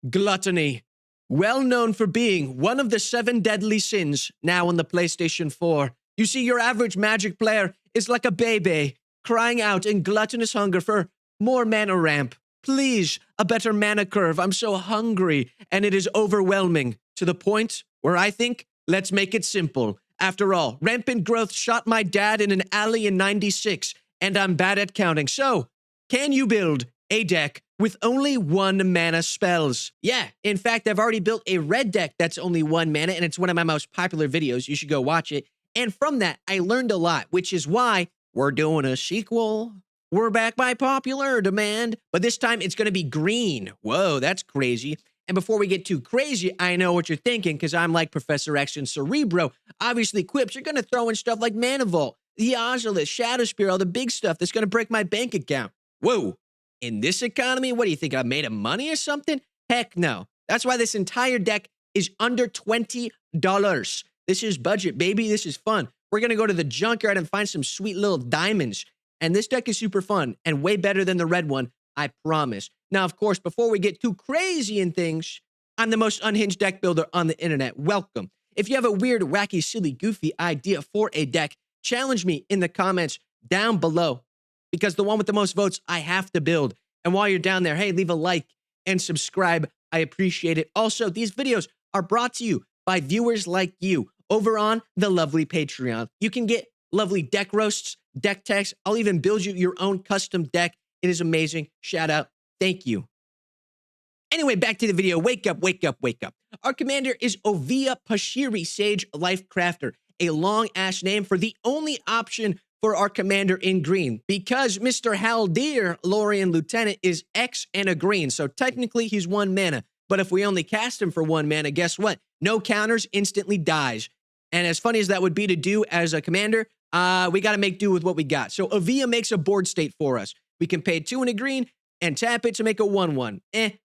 Gluttony. Well known for being one of the 7 deadly sins now on the PlayStation 4. You see, your average Magic player is like a baby, crying out in gluttonous hunger for more mana ramp. Please, a better mana curve. I'm so hungry, and it is overwhelming to the point where I think, let's make it simple. After all, rampant growth shot my dad in an alley in 96, and I'm bad at counting. So, can you build a deck with only 1 mana spells? Yeah, in fact, I've already built a red deck that's only 1 mana, and it's one of my most popular videos. You should go watch it. And from that, I learned a lot, which is why we're doing a sequel. We're back by popular demand, but this time it's going to be green. Whoa, that's crazy. And before we get too crazy, I know what you're thinking, because I'm like Professor X and Cerebro. Obviously, Quips, you're going to throw in stuff like Mana Vault, the Ozolus, Shadow Spear, all the big stuff that's going to break my bank account. Whoa. In this economy, what do you think? I made of money or something? Heck no. That's why this entire deck is under $20. This is budget, baby. This is fun. We're going to go to the junkyard and find some sweet little diamonds. And this deck is super fun and way better than the red one, I promise. Now, of course, before we get too crazy in things, I'm the most unhinged deck builder on the internet. Welcome. If you have a weird, wacky, silly, goofy idea for a deck, challenge me in the comments down below, because the one with the most votes, I have to build. And while you're down there, hey, leave a like and subscribe. I appreciate it. Also, these videos are brought to you by viewers like you over on the lovely Patreon. You can get lovely deck roasts, deck techs. I'll even build you your own custom deck. It is amazing. Shout out. Thank you. Anyway, back to the video. Wake up, wake up, wake up. Our commander is Ovia Pashiri, Sage Life Crafter, a long-ass name for the only option for our commander in green, because Mr. Haldir, Lorien Lieutenant, is X and a green, so technically he's 1 mana. But if we only cast him for 1 mana, guess what? No counters, instantly dies. And as funny as that would be to do as a commander, we got to make do with what we got. So Ovia makes a board state for us. We can pay 2 and a green and tap it to make a 1/1.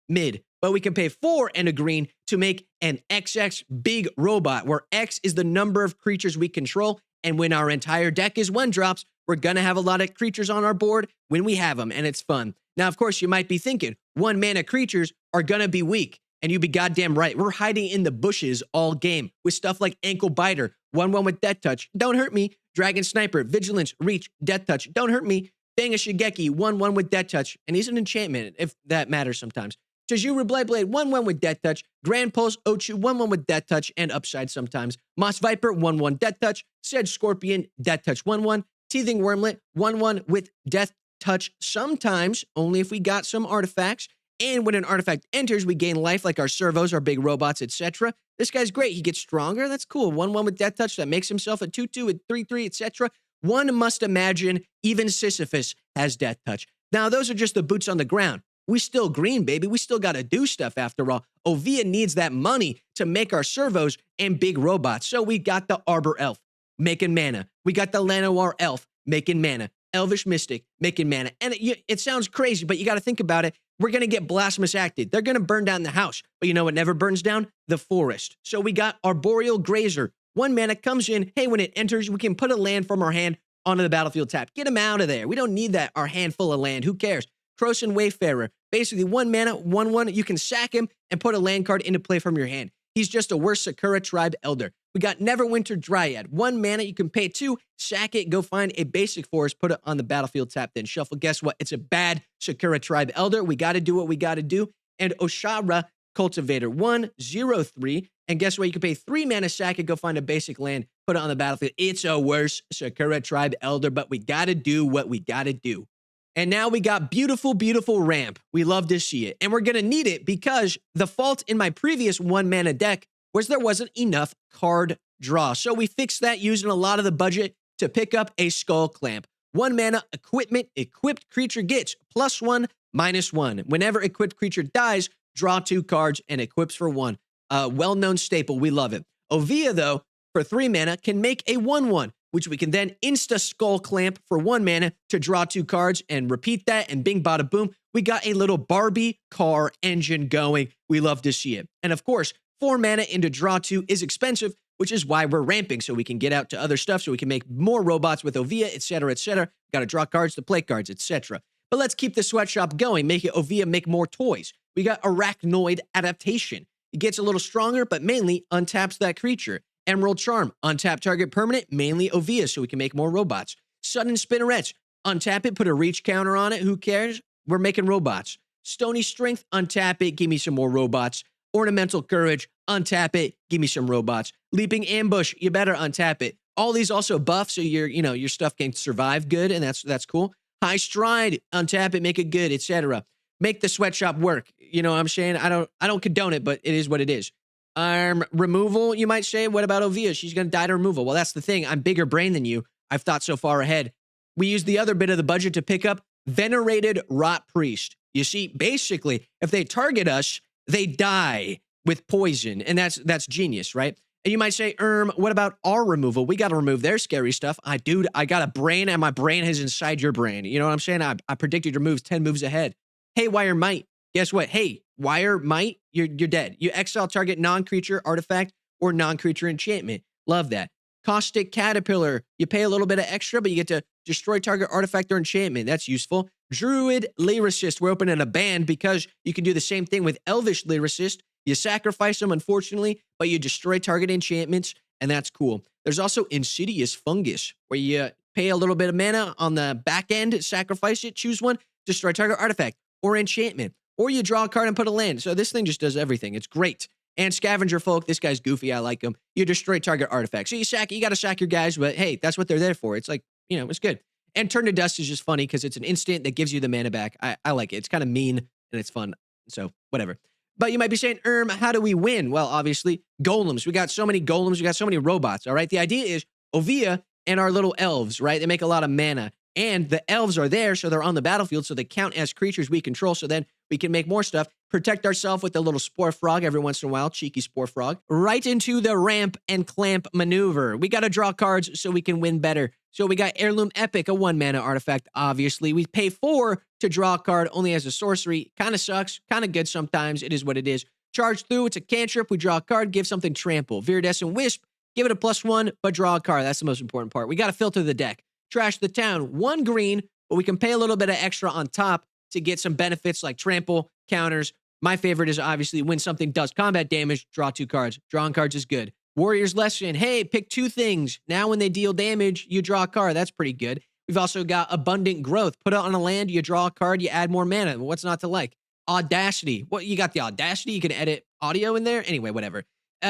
Mid. But we can pay 4 and a green to make an XX big robot, where X is the number of creatures we control. And when our entire deck is 1-drops, we're going to have a lot of creatures on our board when we have them, and it's fun. Now, of course, you might be thinking, 1 mana creatures are going to be weak. And you'd be goddamn right. We're hiding in the bushes all game with stuff like Ankle Biter, 1/1 with Death Touch, don't hurt me. Dragon Sniper, Vigilance, Reach, Death Touch, don't hurt me. Bang a Shigeki, 1/1 with Death Touch, and he's an enchantment, if that matters sometimes. Tajuru Blade Blade, 1/1 with Death Touch. Grand Pulse Ochu, 1/1 with Death Touch and Upside sometimes. Moss Viper, 1/1 Death Touch. Sedge Scorpion, Death Touch, 1/1. Teething Wormlet, 1/1 with Death Touch sometimes, only if we got some artifacts. And when an artifact enters, we gain life, like our servos, our big robots, etc. This guy's great. He gets stronger. That's cool. 1/1 with Death Touch that makes himself a 2/2 with 3/3, etc. One must imagine even Sisyphus has Death Touch. Now, those are just the boots on the ground. We still green, baby. We still got to do stuff after all. Ovia needs that money to make our servos and big robots. So we got the Arbor Elf making mana. We got the Llanowar Elf making mana. Elvish Mystic making mana. And it sounds crazy, but you got to think about it. We're going to get Blasphemous acted. They're going to burn down the house. But you know what never burns down? The forest. So we got Arboreal Grazer. 1 mana comes in. Hey, when it enters, we can put a land from our hand onto the battlefield tap. Get him out of there. We don't need that, our hand full of land. Who cares? Krosan Wayfarer. Basically, 1 mana, 1/1. You can sack him and put a land card into play from your hand. He's just a worse Sakura Tribe Elder. We got Neverwinter Dryad. 1 mana, you can pay 2, sack it, go find a basic forest, put it on the battlefield tap, then shuffle. Guess what? It's a bad Sakura Tribe Elder. We got to do what we got to do. And Oshara Cultivator, 1/0/3. And guess what? You can pay 3 mana, sack it, go find a basic land, put it on the battlefield. It's a worse Sakura Tribe Elder, but we got to do what we got to do. And now we got beautiful, beautiful ramp. We love to see it. And we're going to need it, because the fault in my previous 1 mana deck was there wasn't enough card draw. So we fixed that using a lot of the budget to pick up a Skull Clamp. 1 mana equipment, equipped creature gets +1, -1. Whenever equipped creature dies, draw 2 cards and equips for 1. A well-known staple. We love it. Ovia, though, for 3 mana, can make a 1/1, which we can then insta-Skull Clamp for 1 mana to draw 2 cards and repeat that, and bing, bada, boom. We got a little Barbie car engine going. We love to see it. And of course, 4 mana into draw 2 is expensive, which is why we're ramping, so we can get out to other stuff, so we can make more robots with Ovia, etc., etc. Got to draw cards to play cards, etc. But let's keep the sweatshop going. Make it Ovia make more toys. We got Arachnoid Adaptation. It gets a little stronger, but mainly untaps that creature. Emerald Charm, untap target permanent, mainly Ovia, so we can make more robots. Sudden Spinnerets, untap it, put a reach counter on it, who cares? We're making robots. Stony Strength, untap it, give me some more robots. Ornamental Courage, untap it, give me some robots. Leaping Ambush, you better untap it. All these also buff, so your stuff can survive good, and that's cool. High Stride, untap it, make it good, etc. Make the sweatshop work. You know what I'm saying? I don't condone it, but it is what it is. Removal, you might say. What about Ovia? She's gonna die to removal. Well, that's the thing. I'm bigger brain than you. I've thought so far ahead. We used the other bit of the budget to pick up Venerated Rot Priest. You see, basically, if they target us, they die with poison, and that's genius, right? And you might say, what about our removal? We got to remove their scary stuff. Dude, I got a brain, and my brain is inside your brain. You know what I'm saying? I predicted your moves 10 moves ahead. Hey, Wire Might. Guess what? Hey, Wire Might, you're dead. You exile target non-creature artifact or non-creature enchantment. Love that. Caustic Caterpillar. You pay a little bit of extra, but you get to destroy target artifact or enchantment. That's useful. Druid Lyricist. We're opening a band because you can do the same thing with Elvish Lyricist. You sacrifice them, unfortunately, but you destroy target enchantments, and that's cool. There's also Insidious Fungus, where you pay a little bit of mana on the back end, sacrifice it, choose one, destroy target artifact or enchantment, or you draw a card and put a land. So this thing just does everything. It's great. And Scavenger Folk, this guy's goofy. I like him. You destroy target artifacts. So you got to sack your guys, but hey, that's what they're there for. It's like, it's good. And Turn to Dust is just funny because it's an instant that gives you the mana back. I like it. It's kind of mean and it's fun. So whatever. But you might be saying, how do we win? Well, obviously, golems. We got so many golems. We got so many robots, all right? The idea is Ovia and our little elves, right? They make a lot of mana. And the elves are there, so they're on the battlefield, so they count as creatures we control, so then we can make more stuff. Protect ourselves with the little Spore Frog every once in a while, cheeky Spore Frog. Right into the ramp and clamp maneuver. We got to draw cards so we can win better. So we got Heirloom Epic, a 1-mana artifact, obviously. We pay 4 to draw a card only as a sorcery. Kind of sucks, kind of good sometimes. It is what it is. Charge Through, it's a cantrip. We draw a card, give something trample. Viridescent Wisp, give it a +1, but draw a card. That's the most important part. We got to filter the deck. Trash the Town, 1 green, but we can pay a little bit of extra on top to get some benefits like trample, counters. My favorite is obviously when something does combat damage, draw 2 cards. Drawing cards is good. Warrior's Lesson, hey, pick 2 things. Now when they deal damage, you draw a card. That's pretty good. We've also got Abundant Growth. Put it on a land, you draw a card, you add more mana. What's not to like? Audacity. What, you got the Audacity? You can edit audio in there? Anyway, whatever.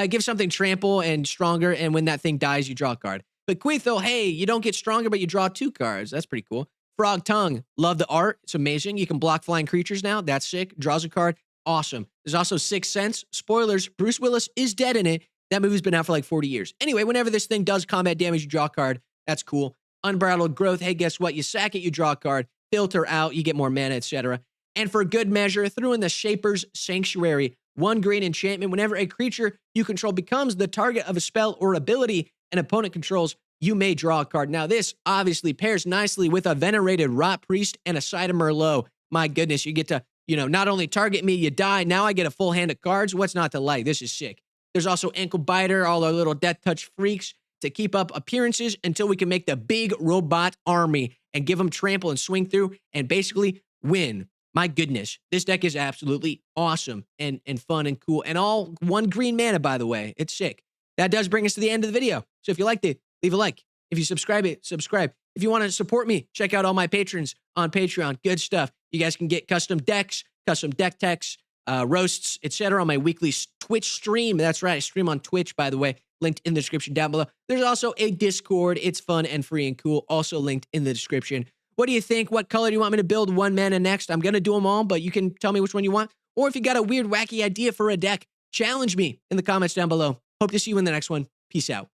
Give something trample and stronger, and when that thing dies, you draw a card. Bequeathal, hey, you don't get stronger, but you draw 2 cards. That's pretty cool. Frog Tongue, love the art. It's amazing. You can block flying creatures now. That's sick. Draws a card. Awesome. There's also Sixth Sense. Spoilers, Bruce Willis is dead in it. That movie's been out for like 40 years. Anyway, whenever this thing does combat damage, you draw a card. That's cool. Unbridled Growth, hey, guess what? You sack it, you draw a card. Filter out, you get more mana, etc. And for good measure, threw in the Shaper's Sanctuary. 1 green enchantment. Whenever a creature you control becomes the target of a spell or ability an opponent controls, you may draw a card. Now, this obviously pairs nicely with a Venerated Rot Priest and a Side of Merlot. My goodness, you get to, not only target me, you die. Now I get a full hand of cards. What's not to like? This is sick. There's also Ankle Biter, all our little Death Touch freaks to keep up appearances until we can make the big robot army and give them trample and swing through and basically win. My goodness, this deck is absolutely awesome and fun and cool. And all 1 green mana, by the way. It's sick. That does bring us to the end of the video. So if you liked it, leave a like. If you subscribe, subscribe. If you want to support me, check out all my patrons on Patreon. Good stuff. You guys can get custom decks, custom deck techs, roasts, etc. on my weekly Twitch stream. That's right. I stream on Twitch, by the way. Linked in the description down below. There's also a Discord. It's fun and free and cool. Also linked in the description. What do you think? What color do you want me to build 1 mana next? I'm going to do them all, but you can tell me which one you want. Or if you got a weird, wacky idea for a deck, challenge me in the comments down below. Hope to see you in the next one. Peace out.